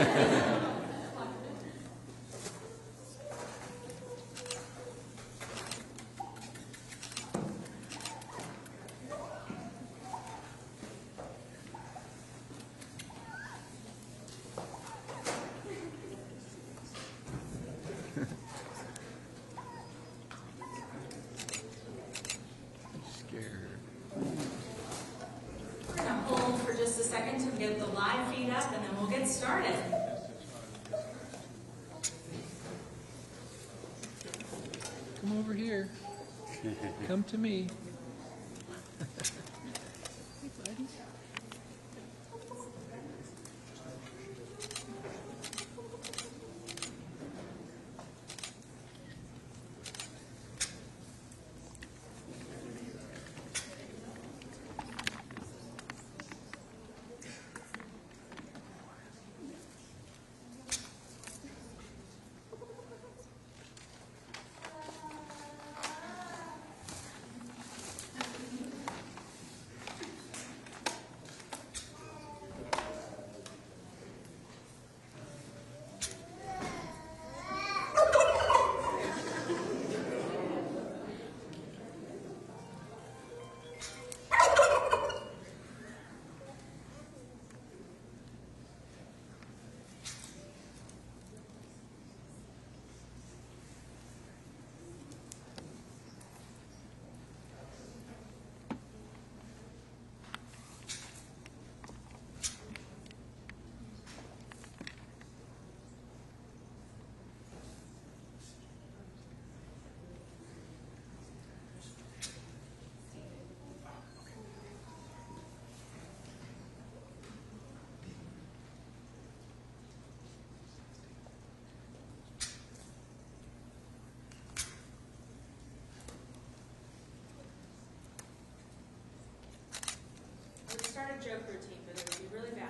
We're going to hold for just a second to get the live feed up, and then we'll get started. Come over here. Come to me. Hey, buddy. Start a joke routine, but it would be really bad.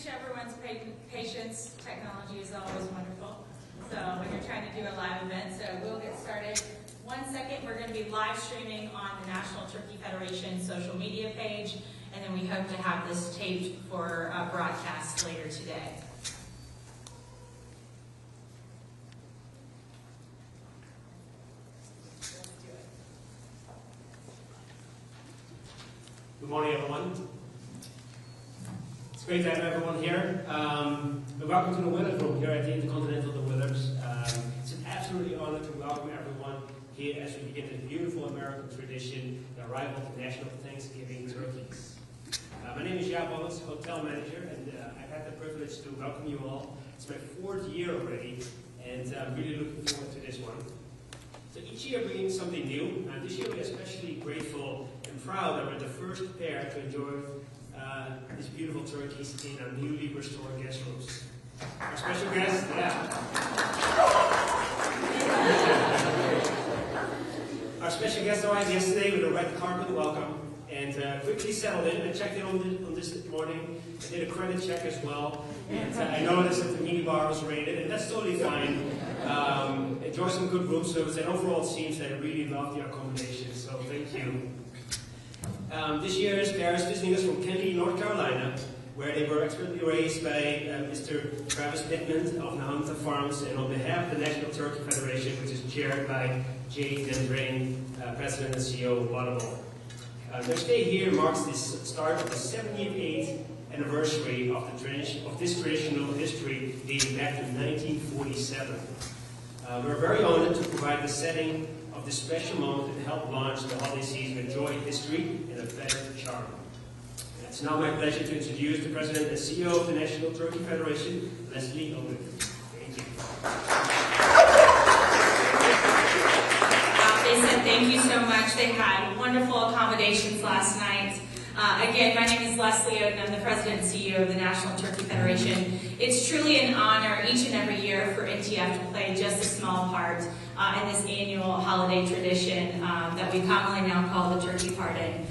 appreciate everyone's patience. Technology is always wonderful. So when you're trying to do a live event, so we'll get started. 1 second, we're going to be live streaming on the National Turkey Federation social media page, and then we hope to have this taped for a broadcast later today. Good morning, everyone. It's great to have everyone here. And welcome to the Willard Room here at the Intercontinental The Willards. It's an absolutely honor to welcome everyone here as we begin this beautiful American tradition, the arrival of the National Thanksgiving turkeys. My name is Willard Hotel Manager, and I've had the privilege to welcome you all. It's my 4th year already, and I'm really looking forward to this one. So each year bringing something new, and this year we're especially grateful and proud that we're the first pair to enjoy these beautiful turkeys in our newly restored guest rooms. Our special guest, Our special guest arrived yesterday with a red carpet welcome and quickly settled in. I checked in on this morning. I did a credit check as well. And I noticed that the minibar was rated, and that's totally fine. Enjoy some good room service, and overall it seems they really love the accommodation, so thank you. This year is Paris visiting us from Kentucky, North Carolina, where they were expertly raised by Mr. Travis Pittman of Nahanta Farms, and on behalf of the National Turkey Federation, which is chaired by Jay Dendrain, President and CEO of Butterball. Their stay here marks the start of the 78th anniversary of this traditional history dating back to 1947. We're very honored to provide the setting of this special moment and help launch the holiday season with joy, history, and a feathered charm. It's now my pleasure to introduce the President and CEO of the National Turkey Federation, Leslie Owen. Thank you. They said thank you so much. They had wonderful accommodations last night. Again, my name is Leslie Oden. I'm the President and CEO of the National Turkey Federation. It's truly an honor each and every year for NTF to play just a small part in this annual holiday tradition that we commonly now call the Turkey Pardon.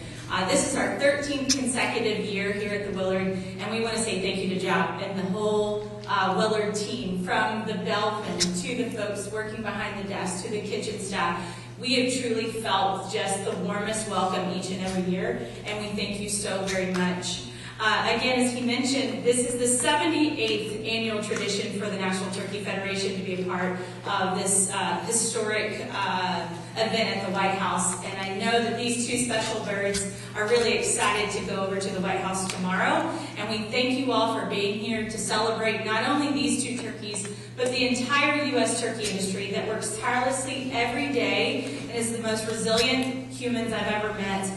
This is our 13th consecutive year here at the Willard, and we want to say thank you to Jack and the whole Willard team, from the bellman to the folks working behind the desk to the kitchen staff. We have truly felt just the warmest welcome each and every year, and we thank you so very much. Again, as he mentioned, this is the 78th annual tradition for the National Turkey Federation to be a part of this historic event at the White House. And I know that these two special birds are really excited to go over to the White House tomorrow. And we thank you all for being here to celebrate not only these two turkeys, but the entire U.S. turkey industry that works tirelessly every day and is the most resilient humans I've ever met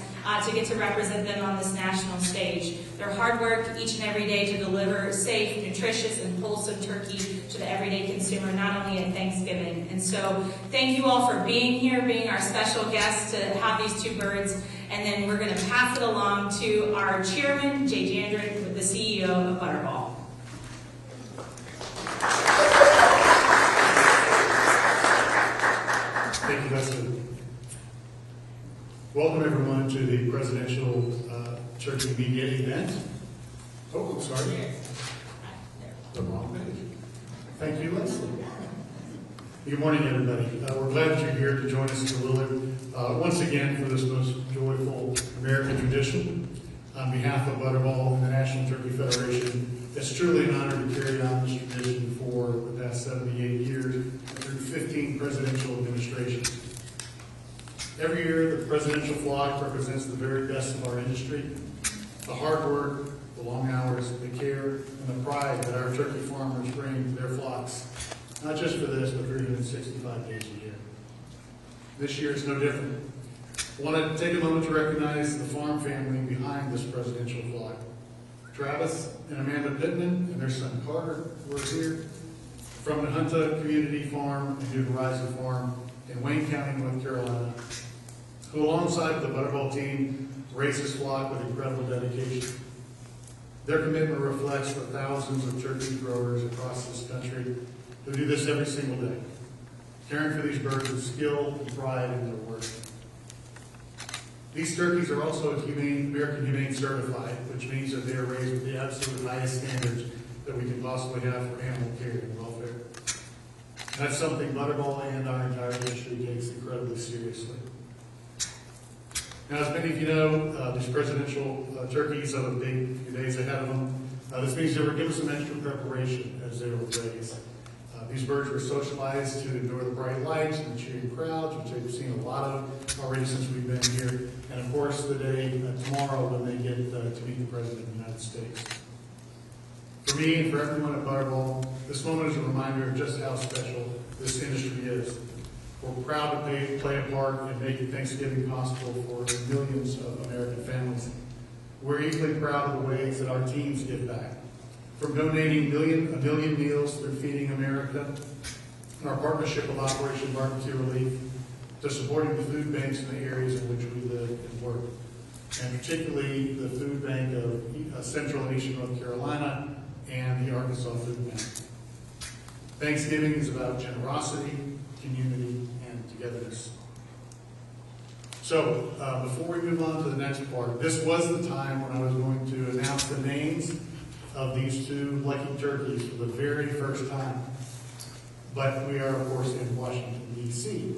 to get to represent them on this national stage. Their hard work each and every day to deliver safe, nutritious, and wholesome turkey to the everyday consumer, not only at Thanksgiving. And so thank you all for being here, being our special guests to have these two birds. And then we're going to pass it along to our chairman, Jay Jandrin, the CEO of Butterball. Thank you, Leslie. Welcome, everyone, to the Presidential Turkey Media event. Oh, I'm sorry. The wrong page. Thank you, Leslie. Good morning, everybody. We're glad that you're here to join us in the Willard once again for this most joyful American tradition. On behalf of Butterball and the National Turkey Federation, it's truly an honor to carry on this tradition for the past 78 years through 15 presidential administrations. Every year, the presidential flock represents the very best of our industry. The hard work, the long hours, the care, and the pride that our turkey farmers bring to their flocks, not just for this, but 365 days a year. This year is no different. I want to take a moment to recognize the farm family behind this presidential flock. Travis and Amanda Pittman and their son Carter were here from the Hunta Community Farm and New Horizon Farm in Wayne County, North Carolina, who alongside the Butterball team raised this flock with incredible dedication. Their commitment reflects the thousands of turkey growers across this country who do this every single day, caring for these birds with skill and pride in their work. These turkeys are also American Humane certified, which means that they are raised with the absolute highest standards that we can possibly have for animal care and welfare. And that's something Butterball and our entire industry takes incredibly seriously. Now, as many of you know, these presidential turkeys have a big few days ahead of them. This means they were given some extra preparation as they were raised. These birds were socialized to endure the bright lights and the cheering crowds, which they've seen a lot of already since we've been here. And of course, the day tomorrow when they get to meet the President of the United States. For me and for everyone at Butterball, this moment is a reminder of just how special this industry is. We're proud to play a part in making Thanksgiving possible for millions of American families. We're equally proud of the ways that our teams give back. From donating a million meals through Feeding America, and our partnership with Operation Barbecue Relief, to supporting the food banks in the areas in which we live and work, and particularly the food bank of Central and Eastern North Carolina and the Arkansas Food Bank. Thanksgiving is about generosity, community, and togetherness. So, before we move on to the next part, this was the time when I was going to announce the names of these two lucky turkeys for the very first time. But we are, of course, in Washington, D.C.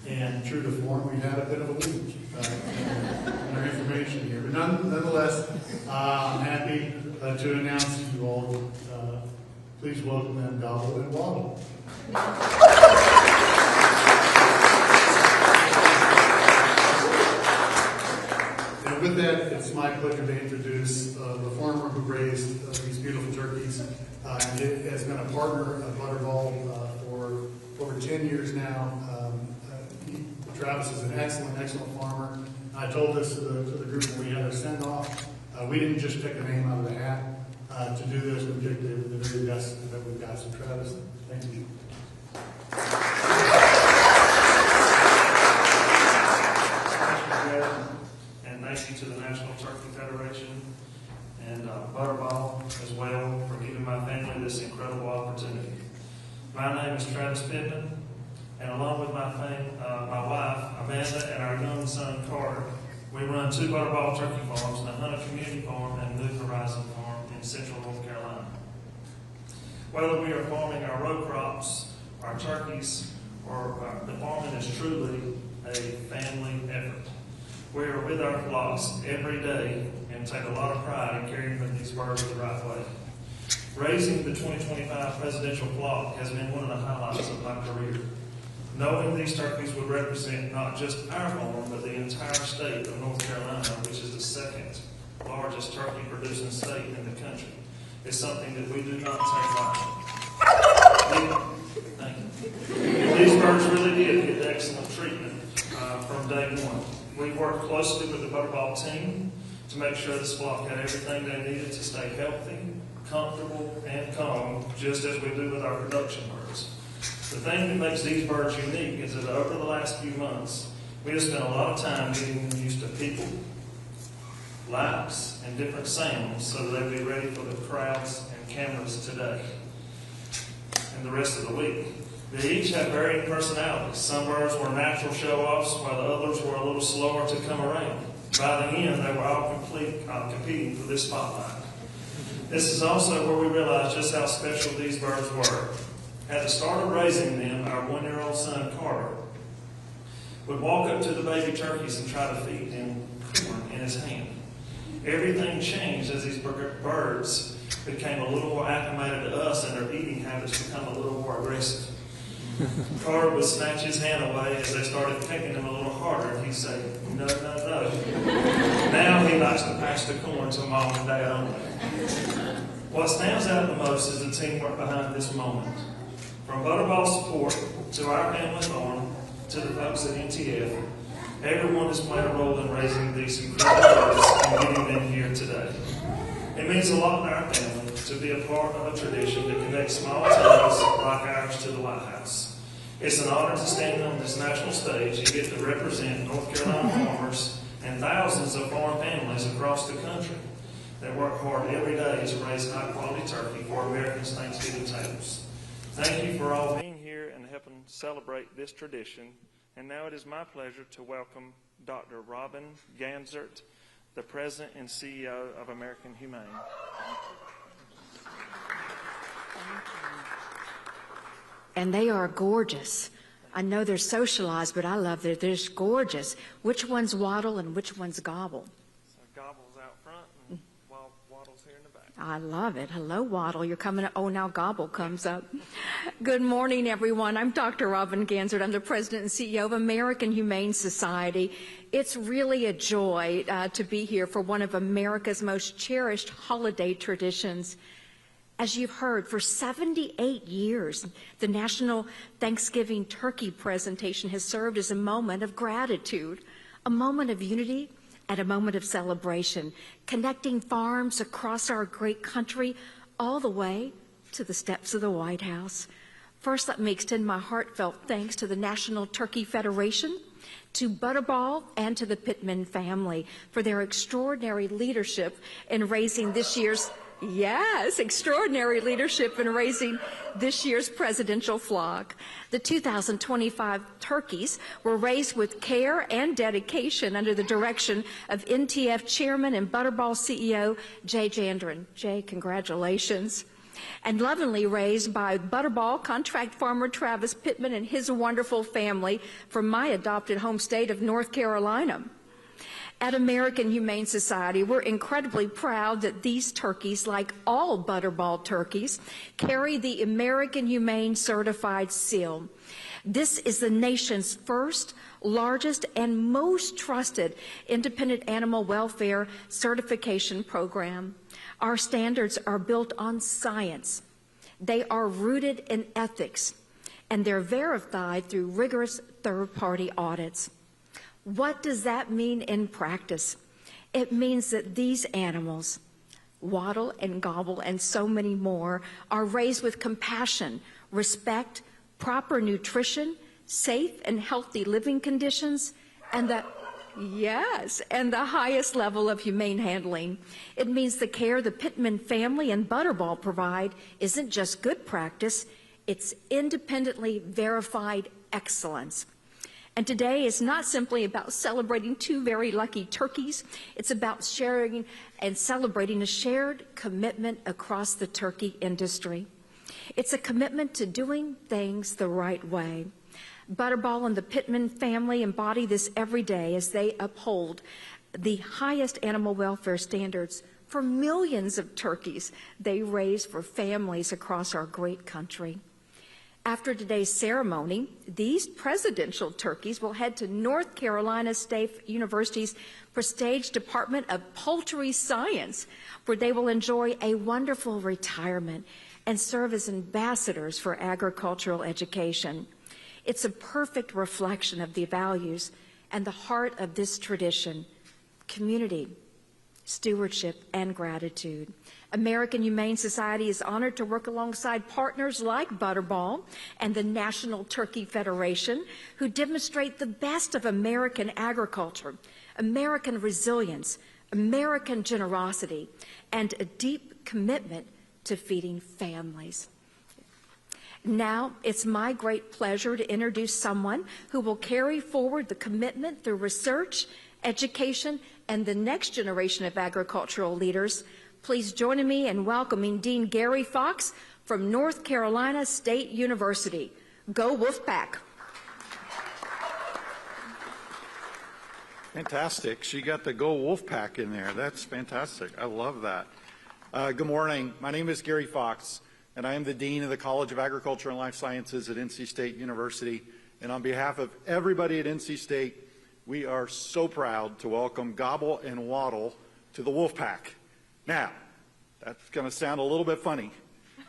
And true to form, we had a bit of a leak in our information here. But nonetheless, I'm happy to announce to you all, please welcome them, Gobble and Wobble. And with that, it's my pleasure to introduce the farmer who raised these beautiful turkeys. And it has been a partner of Butterball for over 10 years now. Travis is an excellent farmer. I told this to the group when we had our send-off. We didn't just pick a name out of the hat to do this. We picked the very best that we've got. So Travis, thank you. And thank you to the National Turkey Federation and Butterball as well for giving my family this incredible opportunity. My name is Travis Pittman, and along with my wife, Amanda, and our young son, Carter, we run two Butterball turkey farms, the Hunter Community Farm and New Horizon Farm in Central North Carolina. Whether we are farming our row crops, our turkeys, or the farming is truly a family effort. We are with our flocks every day and take a lot of pride in caring for these birds the right way. Raising the 2025 presidential flock has been one of the highlights of my career. Knowing these turkeys would represent not just our farm, but the entire state of North Carolina, which is the second largest turkey producing state in the country, is something that we do not take lightly. Thank you. These birds really did get excellent treatment from day one. We worked closely with the Butterball team to make sure this flock had everything they needed to stay healthy, comfortable, and calm, just as we do with our production birds. The thing that makes these birds unique is that over the last few months, we have spent a lot of time getting them used to people, lights, and different sounds so that they'll be ready for the crowds and cameras today and the rest of the week. They each have varying personalities. Some birds were natural show-offs, while the others were a little slower to come around. By the end, they were all competing for this spotlight. This is also where we realized just how special these birds were. At the start of raising them, our 1-year-old son, Carter, would walk up to the baby turkeys and try to feed them corn in his hand. Everything changed as these birds became a little more acclimated to us and their eating habits become a little more aggressive. Carter would snatch his hand away as they started pecking him a little harder, and he'd say, "No, no, no." Now he likes to pass the corn to Mom and Dad only. What stands out the most is the teamwork behind this moment. From Butterball support to our family farm to the folks at NTF, everyone has played a role in raising these incredible birds and getting them here today. It means a lot to our family to be a part of a tradition that connects small towns like ours to the White House. It's an honor to stand on this national stage and get to represent North Carolina farmers and thousands of farm families across the country that work hard every day to raise high-quality turkey for Americans' Thanksgiving tables. Thank you for all being here and helping celebrate this tradition. And now it is my pleasure to welcome Dr. Robin Ganzert, the President and CEO of American Humane. And they are gorgeous. I know they're socialized, but I love that they're just gorgeous. Which one's Waddle and which one's Gobble? So Gobble's out front and Waddle's here in the back. I love it. Hello, Waddle. You're coming up. Oh, now Gobble comes up. Good morning, everyone. I'm Dr. Robin Ganzert. I'm the President and CEO of American Humane Society. It's really a joy to be here for one of America's most cherished holiday traditions. As you've heard, for 78 years, the National Thanksgiving Turkey presentation has served as a moment of gratitude, a moment of unity, and a moment of celebration, connecting farms across our great country all the way to the steps of the White House. First, let me extend my heartfelt thanks to the National Turkey Federation, to Butterball, and to the Pittman family for their extraordinary leadership in raising this year's extraordinary leadership in raising this year's presidential flock. The 2025 turkeys were raised with care and dedication under the direction of NTF Chairman and Butterball CEO Jay Jandren. Jay, congratulations. And lovingly raised by Butterball contract farmer Travis Pittman and his wonderful family from my adopted home state of North Carolina. At American Humane Society, we're incredibly proud that these turkeys, like all Butterball turkeys, carry the American Humane Certified Seal. This is the nation's first, largest, and most trusted independent animal welfare certification program. Our standards are built on science. They are rooted in ethics, and they're verified through rigorous third-party audits. What does that mean in practice? It means that these animals, Waddle and Gobble and so many more, are raised with compassion, respect, proper nutrition, safe and healthy living conditions, and the highest level of humane handling. It means the care the Pittman family and Butterball provide isn't just good practice, it's independently verified excellence. And today is not simply about celebrating two very lucky turkeys. It's about sharing and celebrating a shared commitment across the turkey industry. It's a commitment to doing things the right way. Butterball and the Pittman family embody this every day as they uphold the highest animal welfare standards for millions of turkeys they raise for families across our great country. After today's ceremony, these presidential turkeys will head to North Carolina State University's Prestige Department of Poultry Science, where they will enjoy a wonderful retirement and serve as ambassadors for agricultural education. It's a perfect reflection of the values and the heart of this tradition: community, stewardship, and gratitude. American Humane Society is honored to work alongside partners like Butterball and the National Turkey Federation, who demonstrate the best of American agriculture, American resilience, American generosity, and a deep commitment to feeding families. Now, it's my great pleasure to introduce someone who will carry forward the commitment through research, education, and the next generation of agricultural leaders. Please join me in welcoming Dean Gary Fox from North Carolina State University. Go Wolfpack! Fantastic. She got the Go Wolfpack in there. That's fantastic. I love that. Good morning. My name is Gary Fox, and I am the Dean of the College of Agriculture and Life Sciences at NC State University. And on behalf of everybody at NC State, we are so proud to welcome Gobble and Waddle to the Wolfpack. Now, that's going to sound a little bit funny,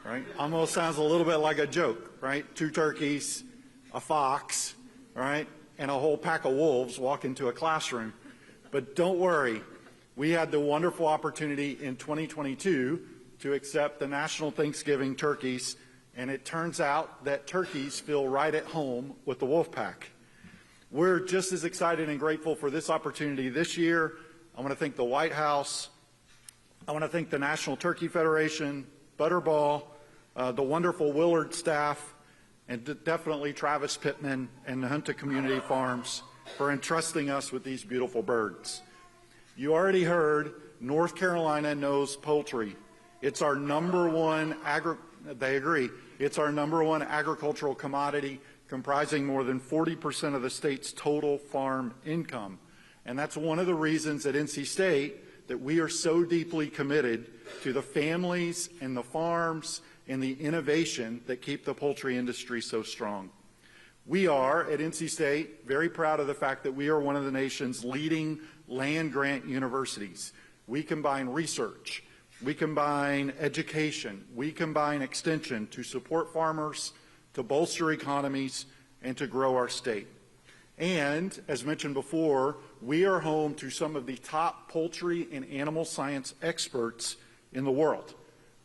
right? Almost sounds a little bit like a joke, right? Two turkeys, a fox, right? And a whole pack of wolves walk into a classroom. But don't worry, we had the wonderful opportunity in 2022 to accept the National Thanksgiving turkeys, and it turns out that turkeys feel right at home with the Wolfpack. We're just as excited and grateful for this opportunity this year. I want to thank the White House. I want to thank the National Turkey Federation, Butterball, the wonderful Willard staff, and definitely Travis Pittman and the Hunter Community Farms for entrusting us with these beautiful birds. You already heard North Carolina knows poultry. It's our number one It's our number one agricultural commodity, comprising more than 40% of the state's total farm income. And that's one of the reasons at NC State that we are so deeply committed to the families and the farms and the innovation that keep the poultry industry so strong. We are, at NC State, very proud of the fact that we are one of the nation's leading land-grant universities. We combine research, we combine education, we combine extension to support farmers, to bolster economies, and to grow our state. And, as mentioned before, we are home to some of the top poultry and animal science experts in the world.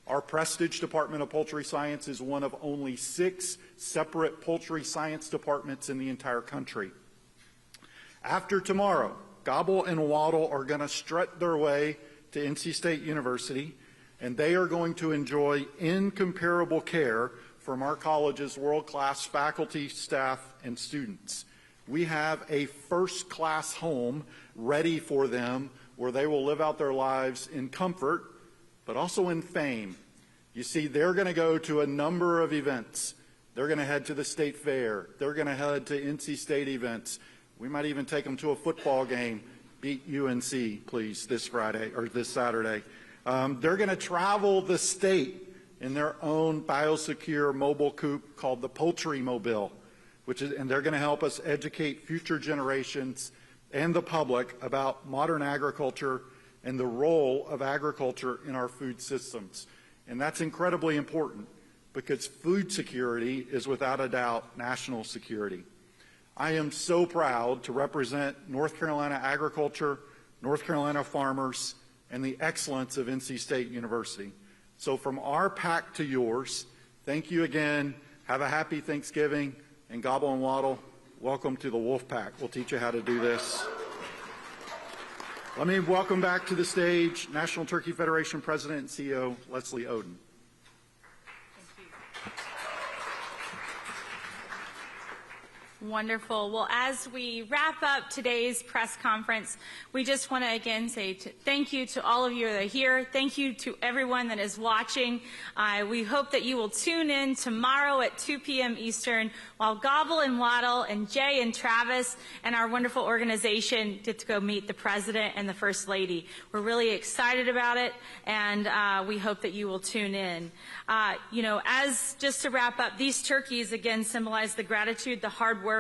Our Prestige Department of Poultry Science is one of only 6 separate poultry science departments in the entire country. After tomorrow, Gobble and Waddle are going to strut their way to NC State University, and they are going to enjoy incomparable care from our college's world-class faculty, staff, and students. We have a first-class home ready for them where they will live out their lives in comfort, but also in fame. You see, they're going to go to a number of events. They're going to head to the state fair. They're going to head to NC State events. We might even take them to a football game. Beat UNC, please, this Friday or this Saturday. They're going to travel the state in their own biosecure mobile coupe called the Poultry Mobile, and they're going to help us educate future generations and the public about modern agriculture and the role of agriculture in our food systems. And that's incredibly important because food security is without a doubt national security. I am so proud to represent North Carolina agriculture, North Carolina farmers, and the excellence of NC State University. So from our pack to yours, thank you again. Have a happy Thanksgiving, and Gobble and Waddle, welcome to the Wolf Pack. We'll teach you how to do this. Let me welcome back to the stage National Turkey Federation President and CEO Leslie Oden. Wonderful. Well, as we wrap up today's press conference, we just want to again say thank you to all of you that are here. Thank you to everyone that is watching. We hope that you will tune in tomorrow at 2 p.m. Eastern while Gobble and Waddle and Jay and Travis and our wonderful organization get to go meet the President and the First Lady. We're really excited about it, and we hope that you will tune in. As just to wrap up, these turkeys again symbolize the gratitude, the hard work,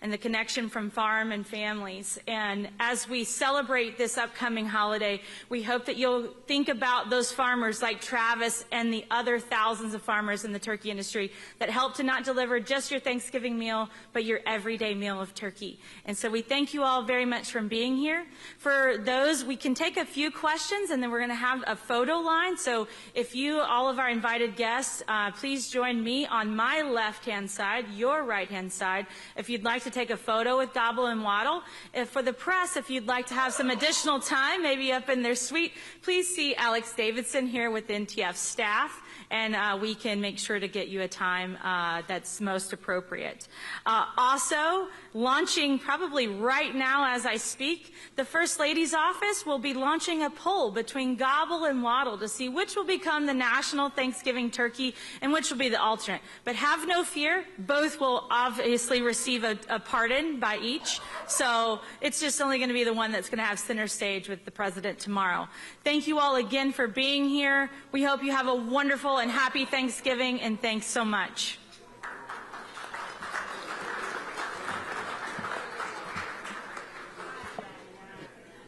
and the connection from farm and families. And as we celebrate this upcoming holiday, we hope that you'll think about those farmers like Travis and the other thousands of farmers in the turkey industry that help to not deliver just your Thanksgiving meal, but your everyday meal of turkey. And so we thank you all very much for being here. For those, we can take a few questions, and then we're going to have a photo line. So if you, all of our invited guests, please join me on my left-hand side, your right-hand side, if you'd like to take a photo with Gobble and Waddle. For the press, if you'd like to have some additional time, maybe up in their suite, please see Alex Davidson here with NTF staff, and we can make sure to get you a time that's most appropriate. Also, launching probably right now as I speak, the First Lady's office will be launching a poll between Gobble and Waddle to see which will become the national Thanksgiving turkey and which will be the alternate. But have no fear, both will obviously receive a pardon by each, so it's just only going to be the one that's going to have center stage with the President tomorrow. Thank you all again for being here. We hope you have a wonderful and happy Thanksgiving, and thanks so much.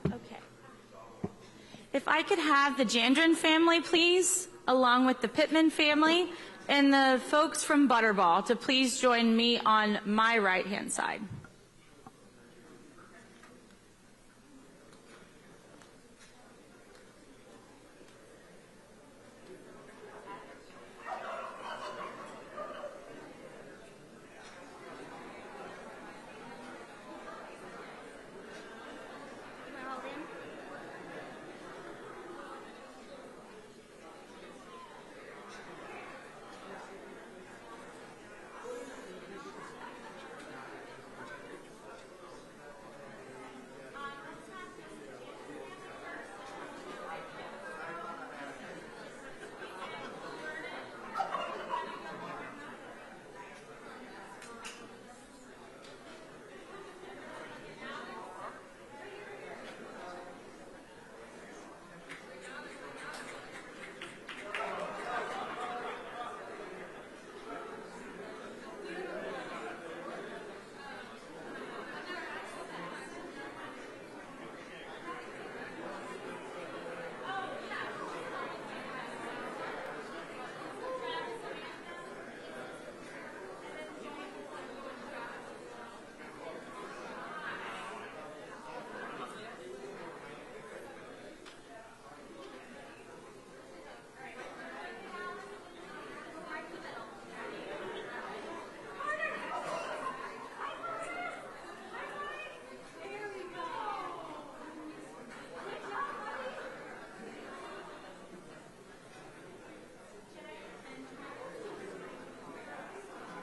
Okay. If I could have the Jandrin family, please, along with the Pittman family and the folks from Butterball to please join me on my right-hand side.